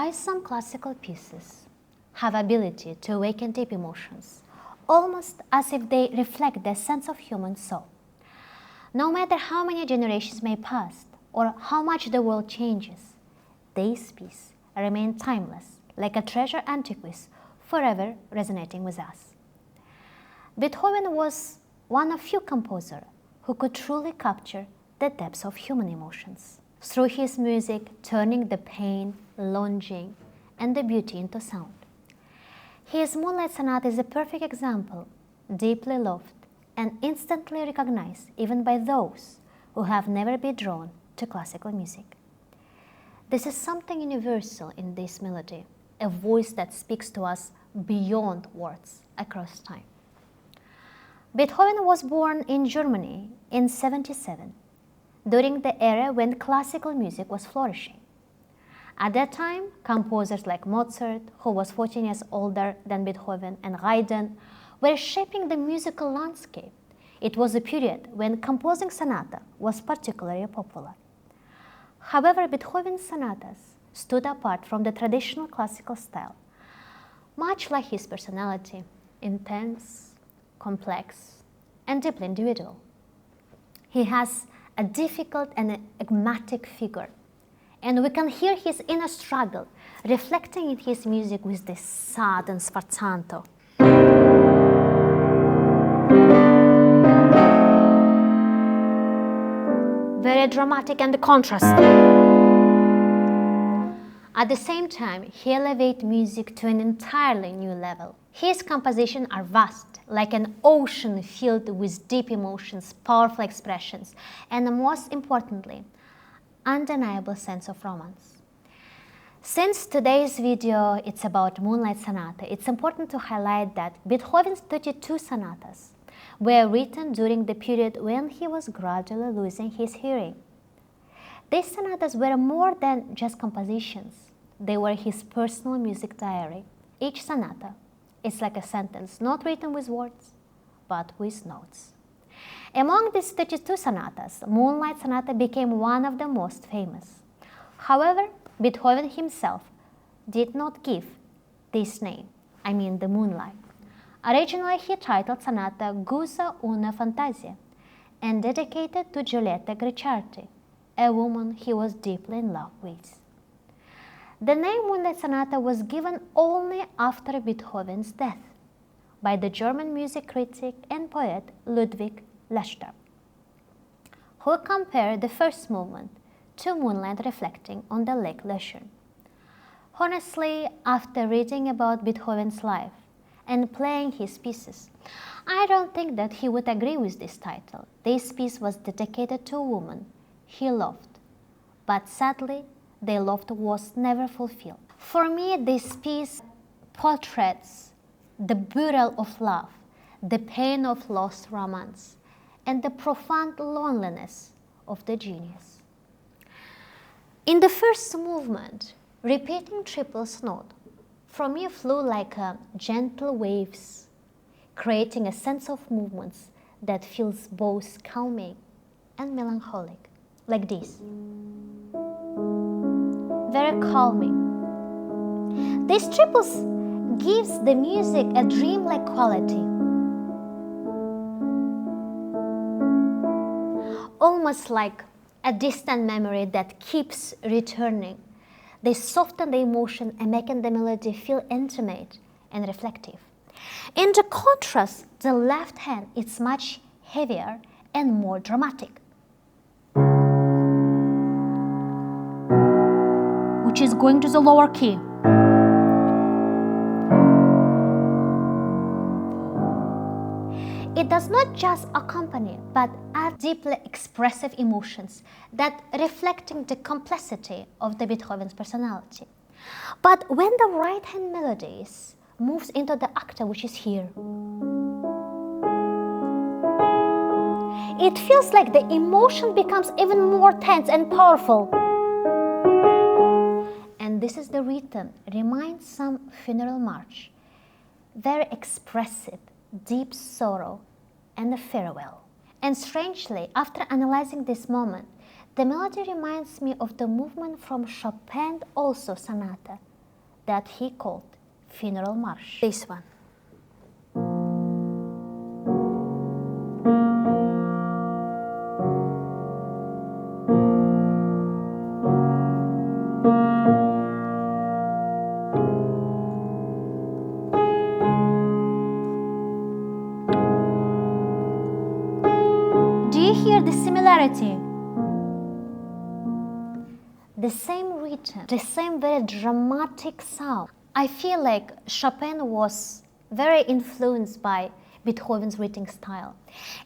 why some classical pieces have ability to awaken deep emotions, almost as if they reflect the sense of human soul. No matter how many generations may pass or how much the world changes, these pieces remain timeless, like a treasure antiques, forever resonating with us. Beethoven was one of few composers who could truly capture the depths of human emotions through his music, turning the pain, longing, and the beauty into sound. His Moonlight Sonata is a perfect example, deeply loved and instantly recognized even by those who have never been drawn to classical music. This is something universal in this melody, a voice that speaks to us beyond words across time. Beethoven was born in Germany in 1777, during the era when classical music was flourishing. At that time, composers like Mozart, who was 14 years older than Beethoven, and Haydn were shaping the musical landscape. It was a period when composing sonata was particularly popular. However, Beethoven's sonatas stood apart from the traditional classical style, much like his personality, intense, complex, and deeply individual. He has a difficult and enigmatic figure, and we can hear his inner struggle reflecting in his music with this sudden sforzando. Very dramatic and contrast. At the same time, he elevates music to an entirely new level. His compositions are vast, like an ocean filled with deep emotions, powerful expressions, and most importantly, undeniable sense of romance. Since today's video it's about Moonlight Sonata, it's important to highlight that Beethoven's 32 sonatas were written during the period when he was gradually losing his hearing. These sonatas were more than just compositions. They were his personal music diary. Each sonata is like a sentence, not written with words, but with notes. Among these 32 sonatas, Moonlight Sonata became one of the most famous. However, Beethoven himself did not give this name, the Moonlight. Originally, he titled sonata Gusa una Fantasia and dedicated to Giulietta Guicciardi, a woman he was deeply in love with. The name Moonlight Sonata was given only after Beethoven's death by the German music critic and poet Ludwig Lechter, who compared the first movement to moonlight reflecting on the Lake Lucerne. Honestly, after reading about Beethoven's life and playing his pieces, I don't think that he would agree with this title. This piece was dedicated to a woman he loved, but sadly, their love was never fulfilled. For me, this piece portrays the burial of love, the pain of lost romance, and the profound loneliness of the genius. In the first movement, repeating triples note from me flew like gentle waves, creating a sense of movements that feels both calming and melancholic, like this. Very calming. These triples gives the music a dreamlike quality, almost like a distant memory that keeps returning. They soften the emotion and making the melody feel intimate and reflective. In the contrast, the left hand is much heavier and more dramatic, which is going to the lower key. It does not just accompany, but add deeply expressive emotions that reflecting the complexity of the Beethoven's personality. But when the right-hand melodies moves into the octave, which is here, it feels like the emotion becomes even more tense and powerful. And this is the rhythm, reminds some funeral march, very expressive, deep sorrow, and a farewell. And strangely, after analyzing this moment, the melody reminds me of the movement from Chopin's also sonata, that he called Funeral March. This one. Do you hear the similarity? The same rhythm, the same very dramatic sound. I feel like Chopin was very influenced by Beethoven's writing style.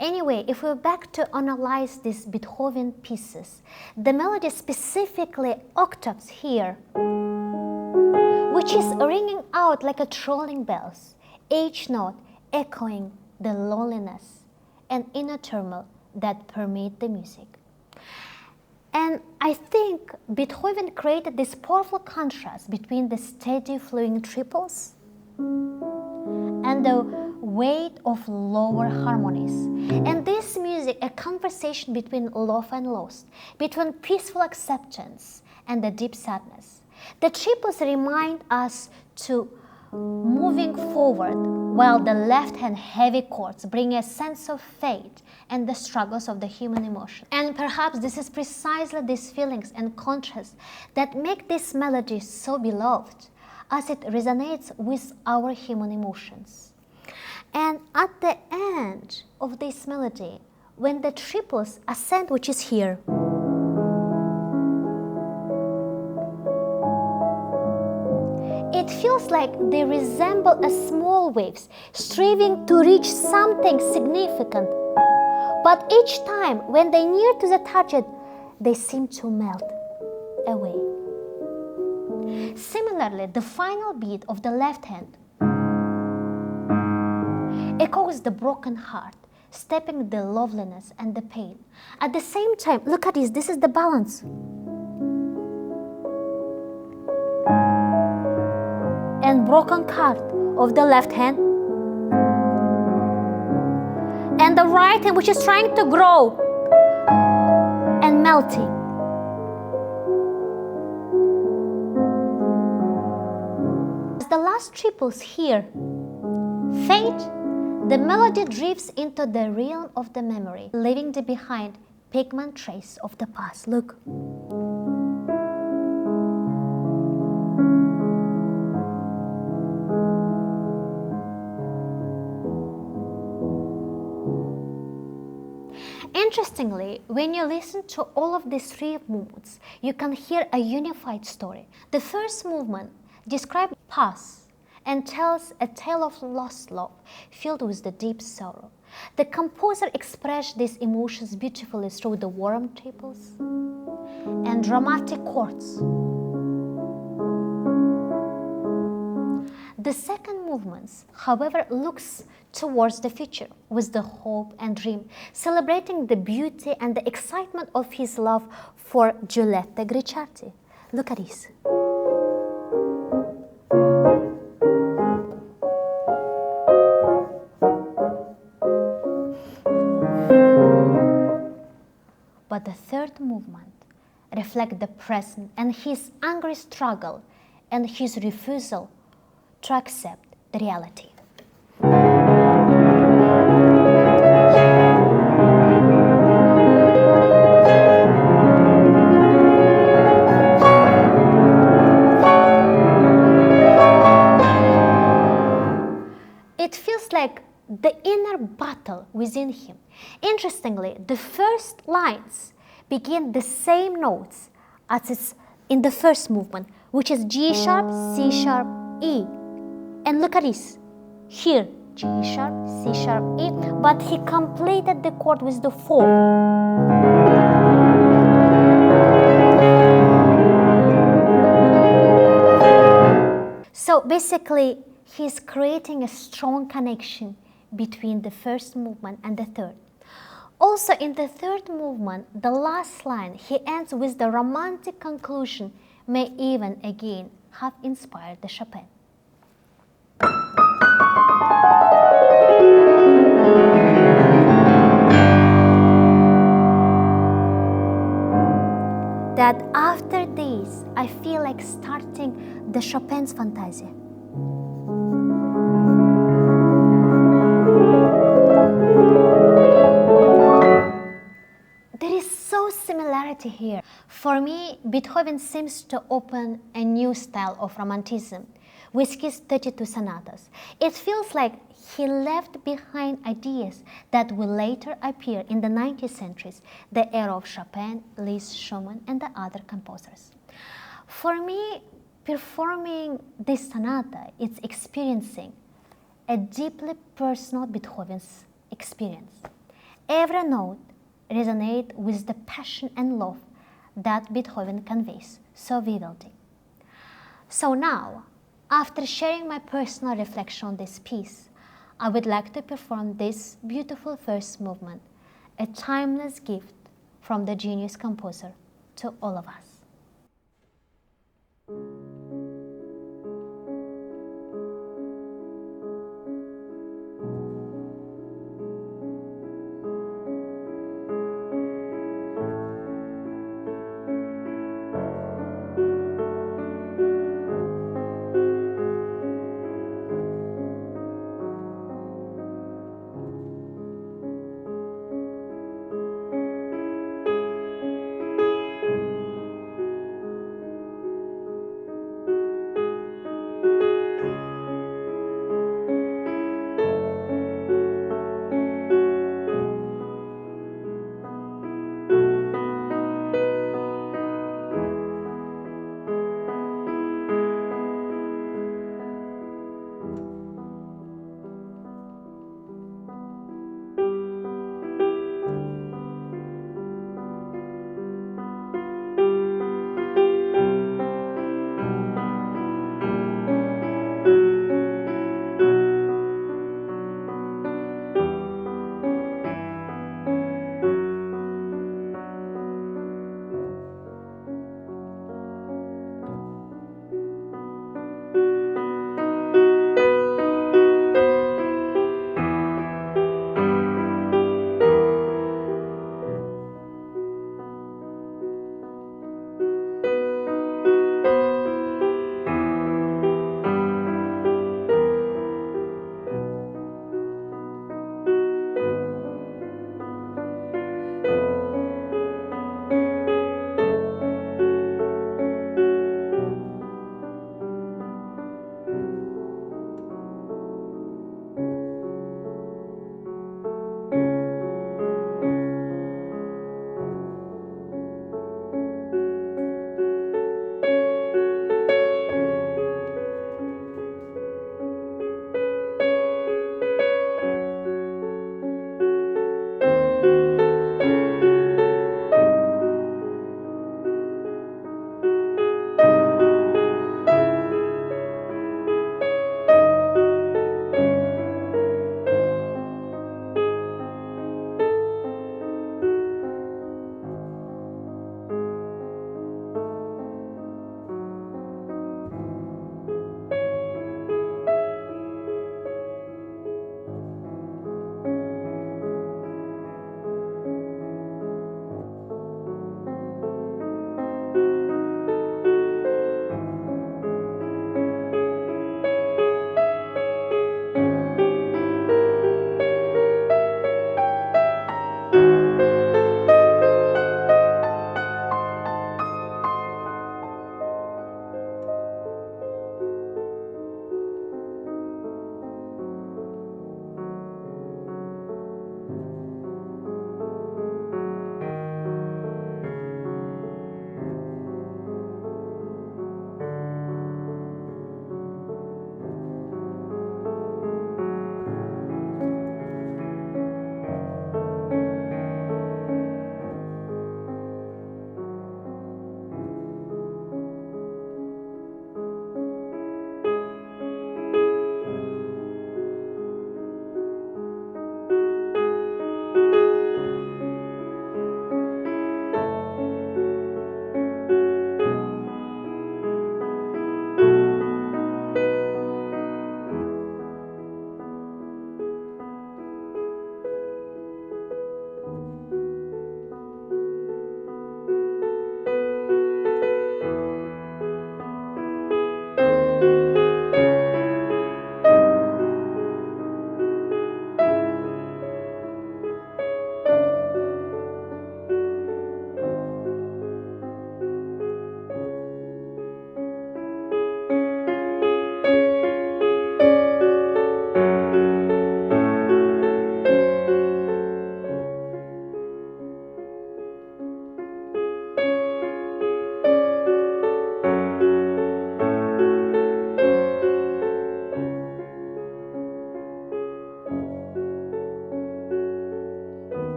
Anyway, if we're back to analyze these Beethoven pieces, the melody, specifically octaves here, which is ringing out like a trolling bells, each note echoing the loneliness and inner turmoil that permeate the music. And I think Beethoven created this powerful contrast between the steady flowing triples and the weight of lower harmonies. And this music, a conversation between love and loss, between peaceful acceptance and the deep sadness. The triples remind us to moving forward, while the left-hand heavy chords bring a sense of fate and the struggles of the human emotion. And perhaps this is precisely these feelings and contrasts that make this melody so beloved, as it resonates with our human emotions. And at the end of this melody, when the triples ascend, which is here, it feels like they resemble a small waves striving to reach something significant. But each time when they near to the target, they seem to melt away. Similarly, the final beat of the left hand echoes the broken heart, stepping the loveliness and the pain. At the same time, look at this is the balance. And broken chord of the left hand, and the right hand, which is trying to grow and melting. As the last triples here fade, the melody drifts into the realm of the memory, leaving behind pigment trace of the past. Look. Interestingly, when you listen to all of these three movements, you can hear a unified story. The first movement describes past and tells a tale of lost love filled with the deep sorrow. The composer expressed these emotions beautifully through the warm triples and dramatic chords. The second movement, however, looks towards the future with the hope and dream, celebrating the beauty and the excitement of his love for Giulietta Griciardi. Look at this. But the third movement reflects the present and his angry struggle and his refusal to accept the reality. It feels like the inner battle within him. Interestingly, the first lines begin the same notes as it's in the first movement, which is G sharp, C sharp, E. And look at this. Here, G sharp, C sharp, E, but he completed the chord with the 4. So basically, he's creating a strong connection between the first movement and the third. Also, in the third movement, the last line, he ends with the romantic conclusion, may even again have inspired the Chopin. That after this, I feel like starting the Chopin's Fantasia. There is so similarity here. For me, Beethoven seems to open a new style of romanticism with his 32 sonatas. It feels like he left behind ideas that will later appear in the 19th centuries, the era of Chopin, Liszt, Schumann, and the other composers. For me, performing this sonata is experiencing a deeply personal Beethoven's experience. Every note resonates with the passion and love that Beethoven conveys so vividly. So now, after sharing my personal reflection on this piece, I would like to perform this beautiful first movement, a timeless gift from the genius composer to all of us.